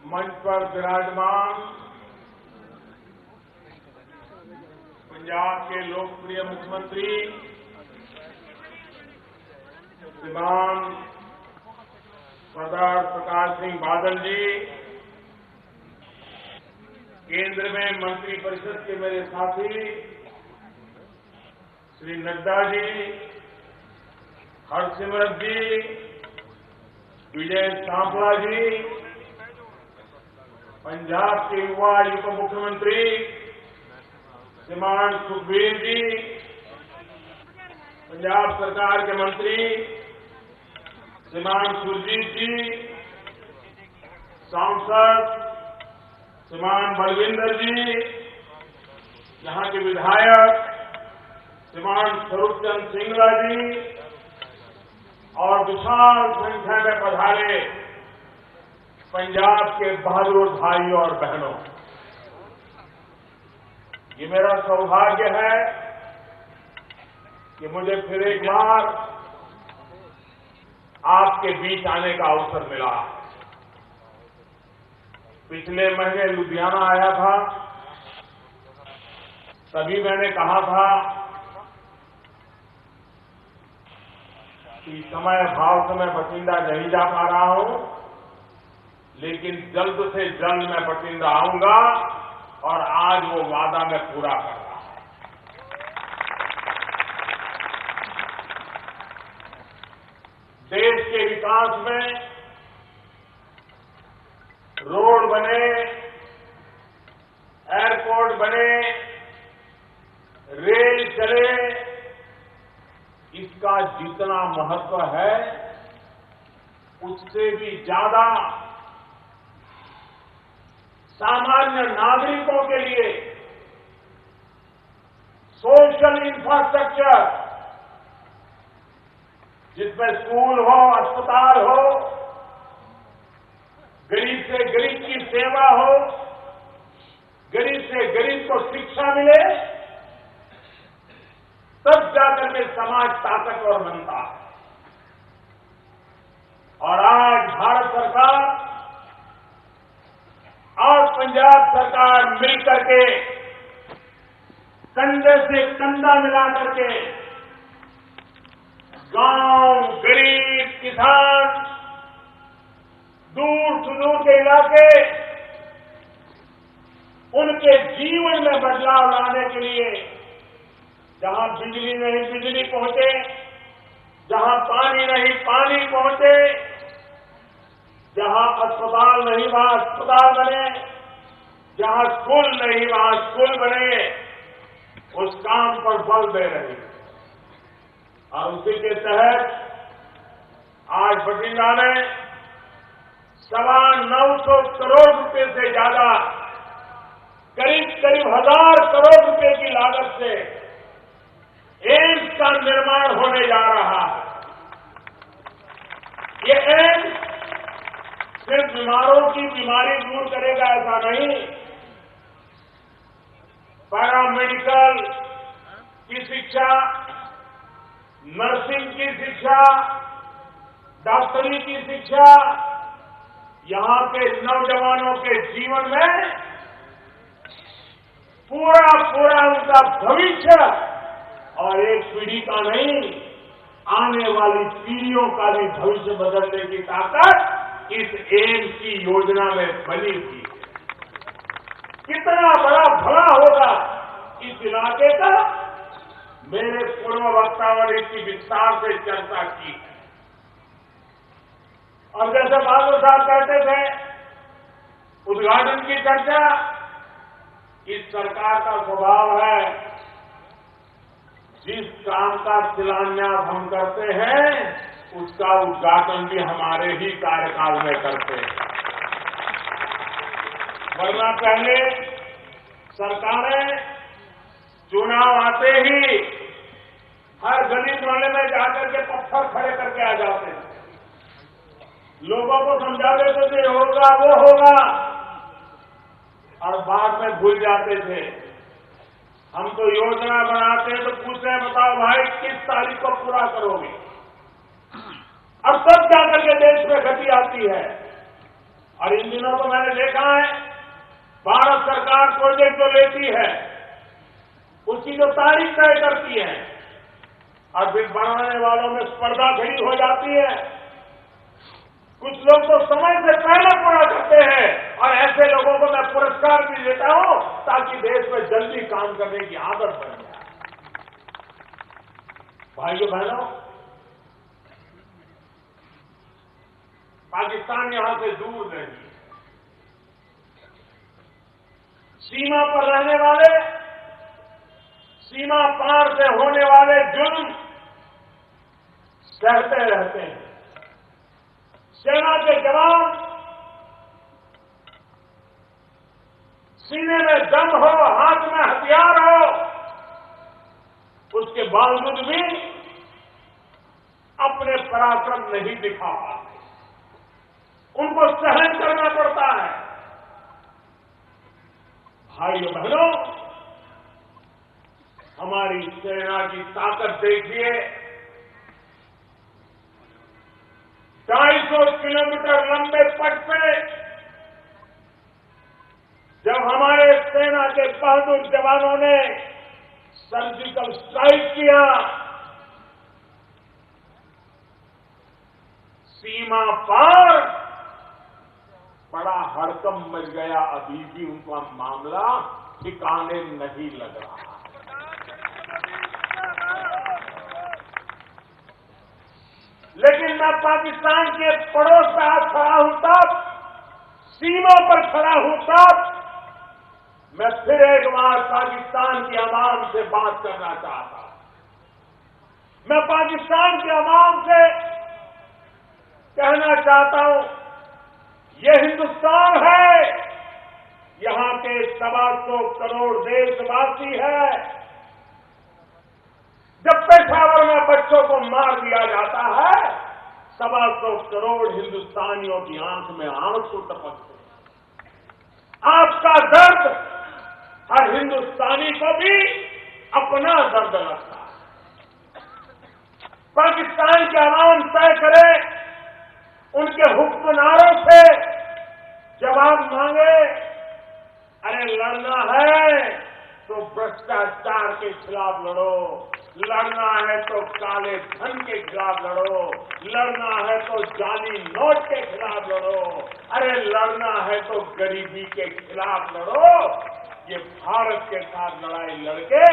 मंच पर विराजमान पंजाब के लोकप्रिय मुख्यमंत्री श्रीमान सरदार प्रकाश सिंह बादल जी, केंद्र में मंत्रिपरिषद के मेरे साथी श्री नड्डा जी, हरसिमरत जी, विजय सांपला जी, पंजाब के युवा उप मुख्यमंत्री श्रीमान सुखबीर जी, पंजाब सरकार के मंत्री श्रीमान सुरजीत जी, सांसद श्रीमान बलविंदर जी, यहां के विधायक श्रीमान स्वरूपचंद सिंगला जी और विशाल संख्या में पधारे पंजाब के बहादुर भाई और बहनों, ये मेरा सौभाग्य है कि मुझे फिर एक बार आपके बीच आने का अवसर मिला। पिछले महीने लुधियाना आया था, तभी मैंने कहा था कि समय भाव से मैं बठिंडा नहीं जा पा रहा हूं, लेकिन जल्द से जल्द मैं बठिंडा आऊंगा और आज वो वादा मैं पूरा कर रहा हूं। देश के विकास में रोड बने, एयरपोर्ट बने, रेल चले, इसका जितना महत्व है उससे भी ज्यादा सामान्य नागरिकों के लिए सोशल इंफ्रास्ट्रक्चर, जिसमें स्कूल हो, अस्पताल हो, गरीब से गरीब की सेवा हो, गरीब से गरीब को शिक्षा मिले, तब जाकर के समाज ताकतवर बनता है। और आज भारत सरकार और पंजाब सरकार मिलकर के कंधे से कंधा मिला करके गांव, गरीब, किसान, दूर सुदूर के इलाके, उनके जीवन में बदलाव लाने के लिए जहां बिजली नहीं बिजली पहुंचे, जहां पानी नहीं पानी पहुंचे, जहां अस्पताल नहीं वहां अस्पताल बने, जहां स्कूल नहीं वहां स्कूल बने, उस काम पर बल दे रहे हैं। और उसी के तहत आज बठिंडा में 925 करोड़ रुपए से ज्यादा, करीब 1000 करोड़ रुपए की लागत से एम्स का निर्माण होने जा रहा है। ये एम्स सिर्फ बीमारों की बीमारी दूर करेगा ऐसा नहीं, पैरामेडिकल की शिक्षा, नर्सिंग की शिक्षा, डॉक्टरी की शिक्षा, यहां के नौजवानों के जीवन में पूरा उनका भविष्य और एक पीढ़ी का नहीं, आने वाली पीढ़ियों का भी भविष्य बदलने की ताकत इस एम्स की योजना में बनी हुई है। कितना बड़ा भला होगा इस इलाके का, मेरे पूर्व वक्ताओं ने इसकी विस्तार से चर्चा की है। और जैसे बहादुर साहब कहते थे, उद्घाटन की चर्चा, इस सरकार का स्वभाव है, जिस काम का शिलान्यास हम करते हैं उसका उद्घाटन भी हमारे ही कार्यकाल में करते हैं। वरना पहले सरकारें चुनाव आते ही हर गली मोहल्ले में जाकर के पत्थर खड़े करके आ जाते हैं, लोगों को समझा देते थे होगा वो होगा, और बाद में भूल जाते थे। हम तो योजना बनाते तो पूछते बताओ भाई किस तारीख को पूरा करोगे, अब तब जाकर के देश में गति आती है। और इन दिनों तो मैंने देखा है, भारत सरकार प्रोजेक्ट जो लेती है उसकी जो तारीख तय करती है और फिर बनाने वालों में स्पर्धा खड़ी हो जाती है। कुछ लोग तो समय से पहले पूरा करते हैं और ऐसे लोगों को मैं पुरस्कार भी देता हूं ताकि देश में जल्दी काम करने की आदत बन जाए। भाइयों बहनों, पाकिस्तान यहां से दूर नहीं है। सीमा पर रहने वाले, सीमा पार से होने वाले जुल्म सहते रहते हैं। सेना के जवान सीने में दम हो, हाथ में हथियार हो, उसके बावजूद भी अपने पराक्रम नहीं दिखा पाते। उनको सहन करना पड़ता है। भाइयों बहनों, हमारी सेना की ताकत देखिए। 250 किलोमीटर लंबे पथ पे जब हमारे सेना के बहादुर जवानों ने सर्जिकल स्ट्राइक किया, सीमा पार बड़ा हड़कंप मच गया। अभी भी उनका मामला ठिकाने नहीं लग रहा। लेकिन मैं पाकिस्तान के पड़ोस पे आज खड़ा हूं तब, सीमा पर खड़ा हूं तब, मैं फिर एक बार पाकिस्तान की आवाम से बात करना चाहता हूं। मैं पाकिस्तान की आवाम से कहना चाहता हूं, ये हिंदुस्तान है, यहां के 225 करोड़ देशवासी है। जब पेशावर में बच्चों को मार दिया जाता है, 225 करोड़ हिंदुस्तानियों की आंख में आंसू टपकते हैं। आपका दर्द हर हिंदुस्तानी को भी अपना दर्द लगता है। पाकिस्तान के अवाम तय करे, उनके हुक्मनारों से जवाब मांगे। अरे लड़ना है तो भ्रष्टाचार के खिलाफ लड़ो, लड़ना है तो काले धन के खिलाफ लड़ो, लड़ना है तो जाली नोट के खिलाफ लड़ो, अरे लड़ना है तो गरीबी के खिलाफ लड़ो। ये भारत के साथ लड़ाई लड़के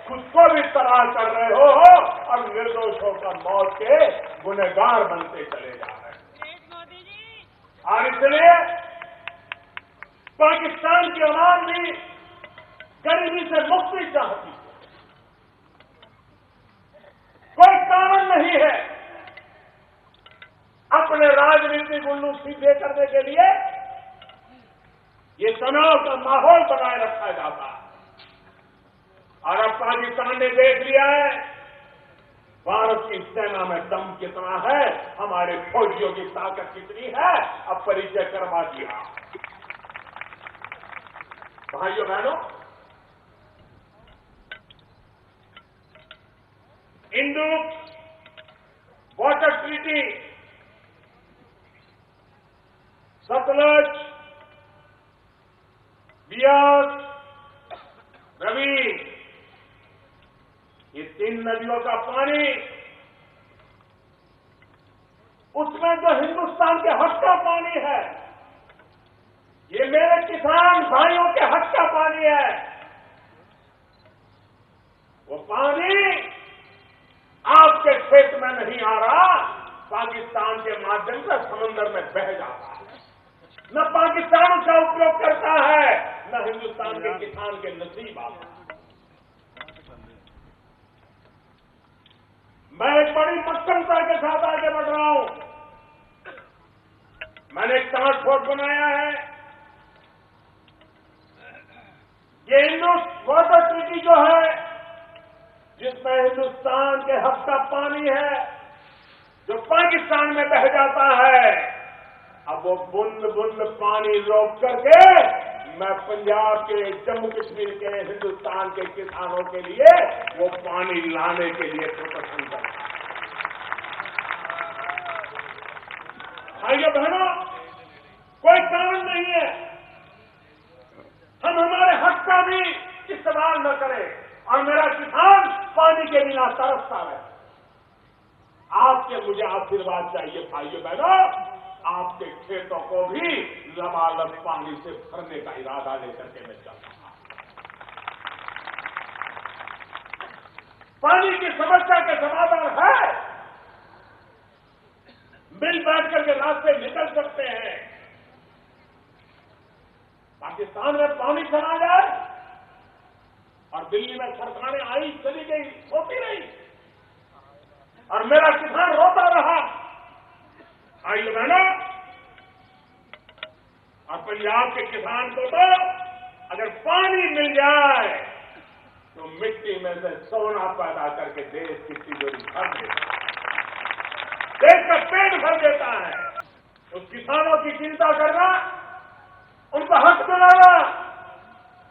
खुद को भी तबाह कर रहे हो और निर्दोषों का मौत के गुनहगार बनते चले जा रहे हैं। और इसलिए पाकिस्तान की अवाम भी गरीबी से मुक्ति चाहती है। कोई कारण नहीं है अपने राजनीतिक उल्लू सीधे करने के लिए ये तनाव का माहौल बनाए रखा जाता है। और अब पाकिस्तान ने देख लिया है भारत की सेना में दम कितना है, हमारे फौजियों की ताकत कितनी है, अब परिचय करवा दिया। भाइयों बहनों, Indus water treaty, Sutlej, Beas, Ravi, ये 3 नदियों का पानी, उसमें जो हिंदुस्तान के हक का पानी है, ये मेरे किसान भाइयों के हक का पानी है। वो पानी आपके खेत में नहीं आ रहा, पाकिस्तान के माध्यम से समंदर में बह जाता है। न पाकिस्तान का उपयोग करता है, न हिंदुस्तान के किसान के नसीब आता है। मैं एक बड़ी मक्कमता के साथ आगे बढ़ रहा हूं। मैंने एक टास्क फोर्स बनाया है। ये इंडो वाटर ट्रीटी जो है, जिसमें हिंदुस्तान के हक का पानी है, जो पाकिस्तान में बह जाता है, अब वो बूंद बूंद पानी रोक करके मैं पंजाब के, जम्मू कश्मीर के, हिंदुस्तान के किसानों के लिए वो पानी लाने के लिए प्रदर्शन करता है। भाइयों बहनों, कोई कारण नहीं है हम हमारे हक का भी इस्तेमाल न करें और मेरा किसान पानी के बिना तरसता रहे। आपके मुझे आशीर्वाद चाहिए भाइयों बहनों, आपके खेतों को भी लबालब पानी से भरने का इरादा लेकर के मैं चल रहा हूं। पानी की समस्या के समाधान है, मिल बैठ करके रास्ते निकल सकते हैं। पाकिस्तान में पानी चला जाए और दिल्ली में सरकारें आई चली गई, होती रही और मेरा किसान रोता रहा। भाइयों बहनों, और पंजाब के किसान को तो अगर पानी मिल जाए तो मिट्टी में से सोना पैदा करके देश की तिजोरी भर देता है, देश का पेट भर देता है। उस किसानों की चिंता करना, उनका हक दिलाना,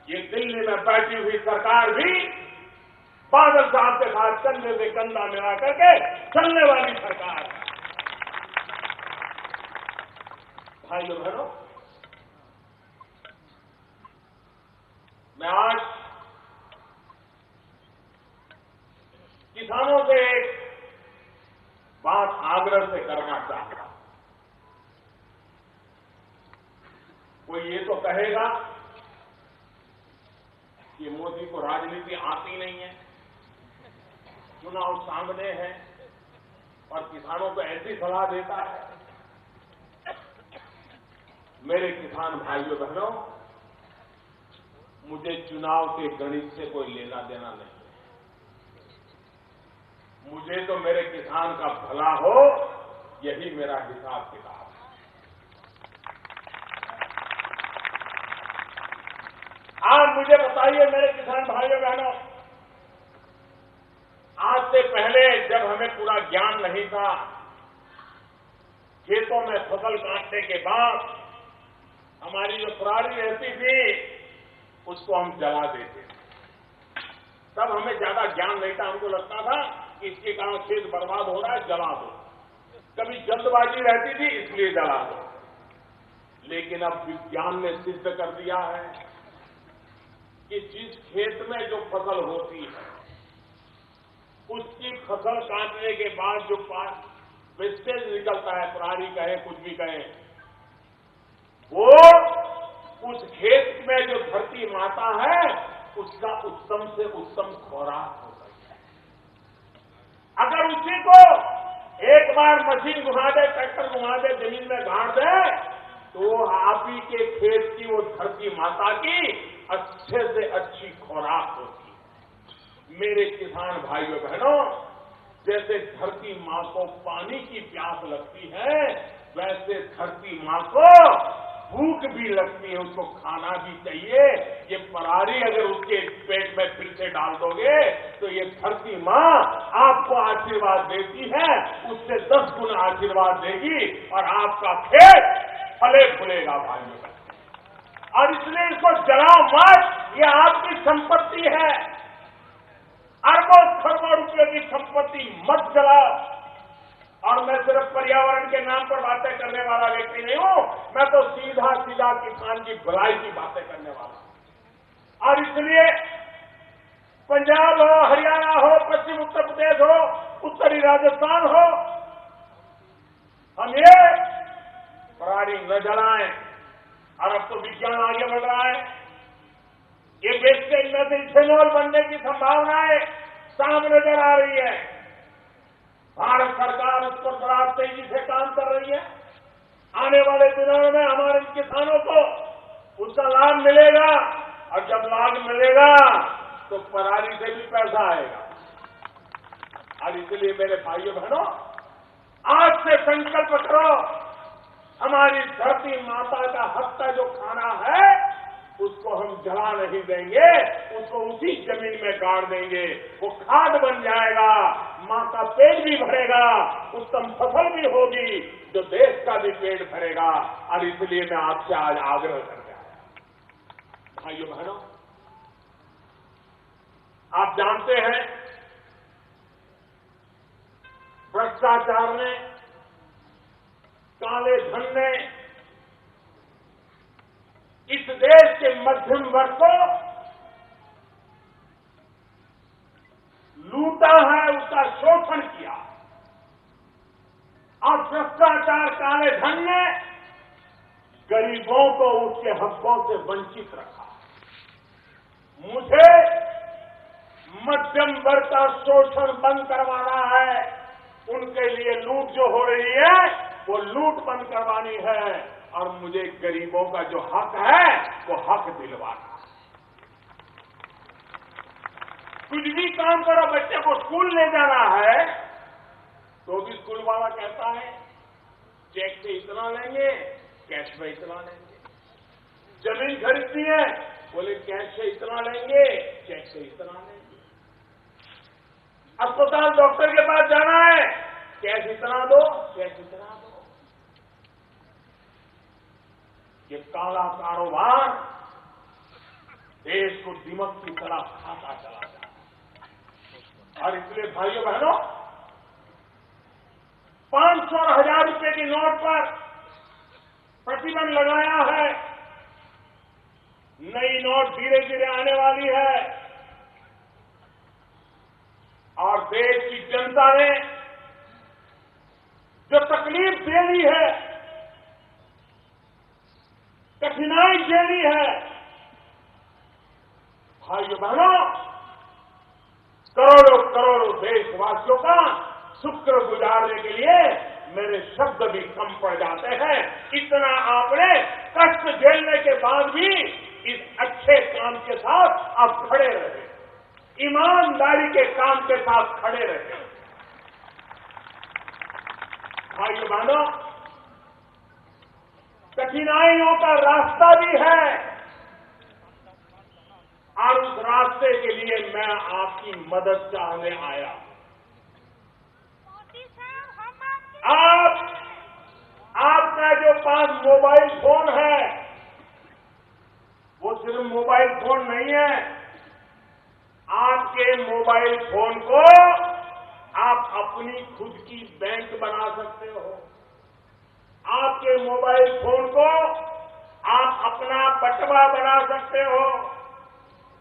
ये दिल्ली में बैठी हुई सरकार भी बादल साहब के साथ कंधे से कंधा मिला करके चलने वाली सरकार है। भाइयों बहनों, मैं आज किसानों से एक बात आग्रह से करना चाहता हूं। कोई ये तो कहेगा कि मोदी को राजनीति आती नहीं है, चुनाव सामने है और किसानों को ऐसी सलाह देता है। मेरे किसान भाइयों बहनों, मुझे चुनाव के गणित से कोई लेना देना नहीं है। मुझे तो मेरे किसान का भला हो, यही मेरा हिसाब किताब है। आप मुझे बताइए मेरे किसान भाइयों बहनों, आज से पहले जब हमें पूरा ज्ञान नहीं था, खेतों में फसल काटने के बाद हमारी जो पराली रहती थी उसको हम जला देते थे। तब हमें ज्यादा ज्ञान नहीं था, हमको लगता था कि इसके कारण खेत बर्बाद हो रहा है, जला दो। कभी जल्दबाजी रहती थी इसलिए जला दो। लेकिन अब विज्ञान ने सिद्ध कर दिया है कि जिस खेत में जो फसल होती है उसकी फसल काटने के बाद जो वेस्टेज निकलता है, पराली कहे कुछ भी कहे, वो उस खेत में जो धरती माता है उसका उत्तम से उत्तम खुराक हो सकता है। अगर उसी को एक बार मशीन घुमा दे, ट्रैक्टर घुमा दे, जमीन में गाड़ दे, तो आप ही के खेत की वो धरती माता की अच्छे से अच्छी खुराक होती है। मेरे किसान भाइयों बहनों, जैसे धरती मां को पानी की प्यास लगती है, वैसे धरती मां को भूख भी लगती है, उसको खाना भी चाहिए। ये पराली अगर उसके पेट में फिर से डाल दोगे तो ये धरती मां आपको आशीर्वाद देती है, उससे 10 गुना आशीर्वाद देगी और आपका खेत फले फूलेगा भाइयों। और इसलिए इसको जलाओ मत, ये आपकी संपत्ति है। अरबों खरबों रुपये की संपत्ति मत जलाओ। और मैं सिर्फ पर्यावरण के नाम पर बातें करने वाला व्यक्ति नहीं हूं, मैं तो सीधा सीधा किसान की भलाई की बातें करने वाला हूं। और इसलिए पंजाब हो, हरियाणा हो, पश्चिम उत्तर प्रदेश हो, उत्तरी राजस्थान हो, हम ये पराली न जलाएं। और अब तो विज्ञान आगे बढ़ रहा है, ये वेस्टेज में से इथेनॉल बनने की संभावनाएं सामने नजर आ रही है। भारत सरकार उस पर बड़ा तेजी से काम कर रही है। आने वाले दिनों में हमारे किसानों को उसका लाभ मिलेगा और जब लाभ मिलेगा तो पराली से भी पैसा आएगा। और इसलिए मेरे भाइयों बहनों, आज से संकल्प करो, हमारी धरती माता का हक का जो खाना है उसको हम जला नहीं देंगे, उसको उसी जमीन में गाड़ देंगे। वो खाद बन जाएगा, मां का पेट भी भरेगा, उत्तम फसल भी होगी, जो देश का भी पेट भरेगा। और इसलिए मैं आपसे आज आग्रह करके आया। भाइयों बहनों, आप जानते हैं भ्रष्टाचार ने, काले धन ने इस देश के मध्यम वर्ग को लूटा है, उसका शोषण किया और भ्रष्टाचार काले धन ने गरीबों को उसके हकों से वंचित रखा। मुझे मध्यम वर्ग का शोषण बंद करवाना है। उनके लिए लूट जो हो रही है वो लूट बंद करवानी है और मुझे गरीबों का जो हक है वो हक दिलवाना है। कुछ भी काम करो, बच्चे को स्कूल ले जाना है तो भी स्कूल वाला कहता है चेक से इतना लेंगे, कैश में इतना लेंगे। जमीन खरीदनी है, बोले कैश से इतना लेंगे, चेक से इतना लेंगे। अस्पताल डॉक्टर के पास जाना है, कैश इतना दो, चेक इतना दो। ये काला कारोबार देश को दीमक की तरह खाता चला जाता है। और इसलिए भाइयों बहनों, 500 और 1000 रुपए की नोट पर प्रतिबंध लगाया है। नई नोट धीरे धीरे आने वाली है और देश की जनता ने जो तकलीफ झेली है, कठिनाई झेली है, भाइयों बहनों, करोड़ों करोड़ों देशवासियों का शुक्र गुजारने के लिए मेरे शब्द भी कम पड़ जाते हैं। इतना आपने कष्ट झेलने के बाद भी इस अच्छे काम के साथ आप खड़े रहे, ईमानदारी के काम के साथ खड़े रहे। भाइयों बहनों, कठिनाइयों का रास्ता भी है और उस रास्ते के लिए मैं आपकी मदद चाहने आया। आपका जो पास मोबाइल फोन है वो सिर्फ मोबाइल फोन नहीं है। आपके मोबाइल फोन को आप अपनी खुद की बैंक बना सकते हो। आपके मोबाइल फोन को आप अपना बटवा बना सकते हो।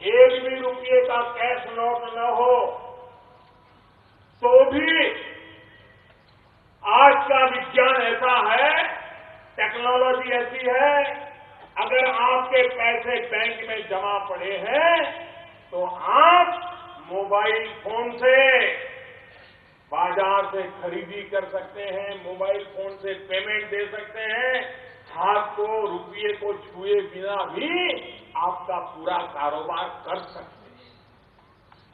एक भी रुपये का कैश नोट न हो तो भी आज का विज्ञान ऐसा है, टेक्नोलॉजी ऐसी है, अगर आपके पैसे बैंक में जमा पड़े हैं तो आप मोबाइल फोन से बाजार से खरीदी कर सकते हैं, मोबाइल फोन से पेमेंट दे सकते हैं। हाथ को रुपये को छुए बिना भी आपका पूरा कारोबार कर सकते हैं।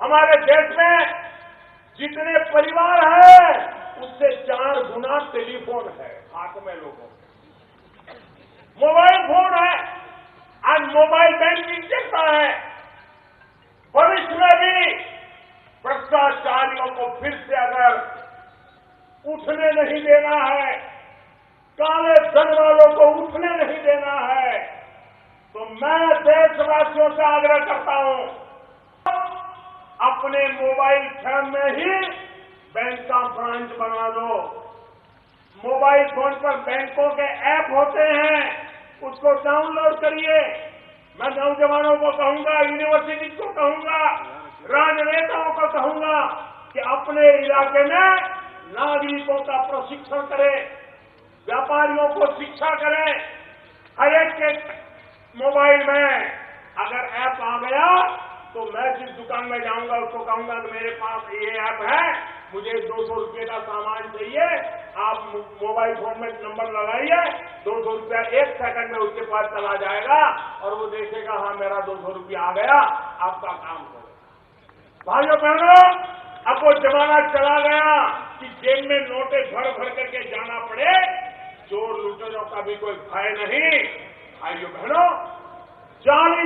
हमारे देश में जितने परिवार हैं उससे 4 गुना टेलीफोन है हाथ में लोगों के, मोबाइल फोन है। आज मोबाइल बैंकिंग चलता है। भविष्य में भी भ्रष्टाचारियों को फिर से अगर उठने नहीं देना है, काले धन वालों को उठने नहीं देना है, तो मैं देशवासियों से आग्रह करता हूं, अपने मोबाइल फोन में ही बैंक का ब्रांच बना दो। मोबाइल फोन पर बैंकों के ऐप होते हैं, उसको डाउनलोड करिए। मैं नौजवानों को कहूंगा, यूनिवर्सिटी को कहूंगा, राजनेताओं को कहूंगा कि अपने इलाके में नागरिकों का प्रशिक्षण करें, व्यापारियों को शिक्षा करें। हर एक के मोबाइल में अगर ऐप आ गया तो मैं जिस दुकान में जाऊंगा उसको कहूंगा कि मेरे पास ये ऐप है, मुझे 200 रुपये का सामान चाहिए, आप मोबाइल फोन में नंबर लगाइए, 200 रुपया 1 सेकंड में उसके पास चला जाएगा और वो देखेगा हाँ मेरा 200 रुपया आ गया, आपका काम होगा। भाइयों बहनों, अब वो जमाना चला गया कि जेब में नोटें भर भर करके जाना पड़े, चोर लुटेरों का भी कोई भय नहीं। भाइयों बहनों, जाली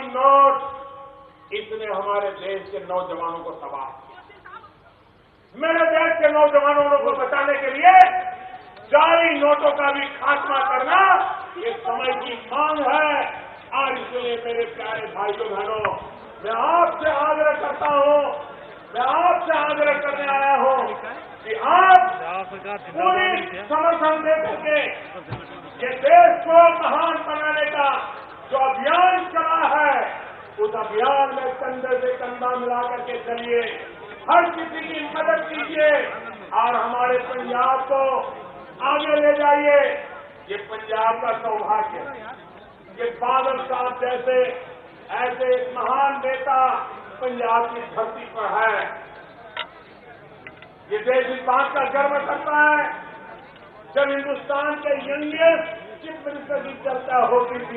नोट इसने हमारे देश के नौजवानों को तबाह किया। मेरे देश के नौजवानों को बचाने के लिए जाली नोटों का भी खात्मा करना ये समय की मांग है। और इसलिए मेरे प्यारे भाइयों बहनों, मैं आपसे आग्रह करता हूं, मैं आपसे आग्रह करने आया हूं कि आप पूरी समर्थन दे करके ये देश को महान बनाने का जो अभियान चला है, उस अभियान में कंधे से कंधा मिला करके चलिए, हर किसी की मदद कीजिए और हमारे पंजाब को आगे ले जाइए। ये पंजाब का सौभाग्य है। ये बादल साहब जैसे ऐसे एक महान नेता पंजाब की धरती पर है। ये देश इस बात का गर्व करता है, जब हिंदुस्तान के यंगेस्ट चीफ मिनिस्टर की चर्चा होती थी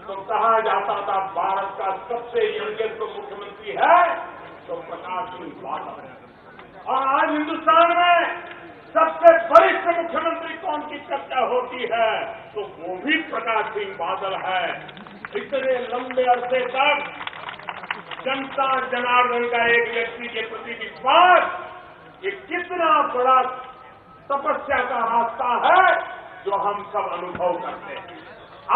तो कहा जाता था भारत का सबसे यंगेस्ट मुख्यमंत्री है तो प्रकाश सिंह बादल है। और आज हिंदुस्तान में सबसे वरिष्ठ मुख्यमंत्री कौन की चर्चा होती है तो वो भी प्रकाश सिंह बादल है। इतने लंबे अरसे तक जनता जनार्दन का एक व्यक्ति के प्रति विश्वास, ये कितना बड़ा तपस्या का रास्ता है जो हम सब अनुभव करते हैं।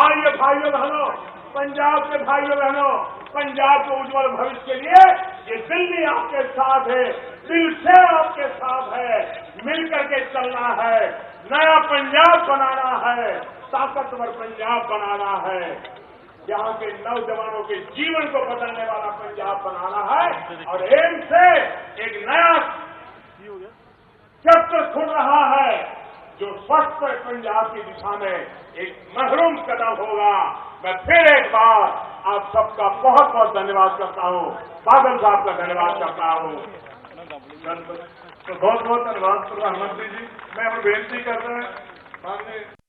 आइए भाइयों बहनों, पंजाब के भाइयों बहनों, पंजाब के उज्जवल भविष्य के लिए ये दिल्ली आपके साथ है, दिल से आपके साथ है, मिलकर के चलना है, नया पंजाब बनाना है, ताकतवर पंजाब बनाना है, यहाँ के नौजवानों के जीवन को बदलने वाला पंजाब बनाना है और एम्स से एक नया चैप्टर खुल रहा है जो स्वस्थ पंजाब की दिशा में एक महरूम कदम होगा। मैं फिर एक बार आप सबका बहुत बहुत धन्यवाद करता हूँ, बादल साहब का धन्यवाद करता हूँ। तो बहुत बहुत धन्यवाद प्रधानमंत्री जी। मैं अब बेनती कर रहा हूँ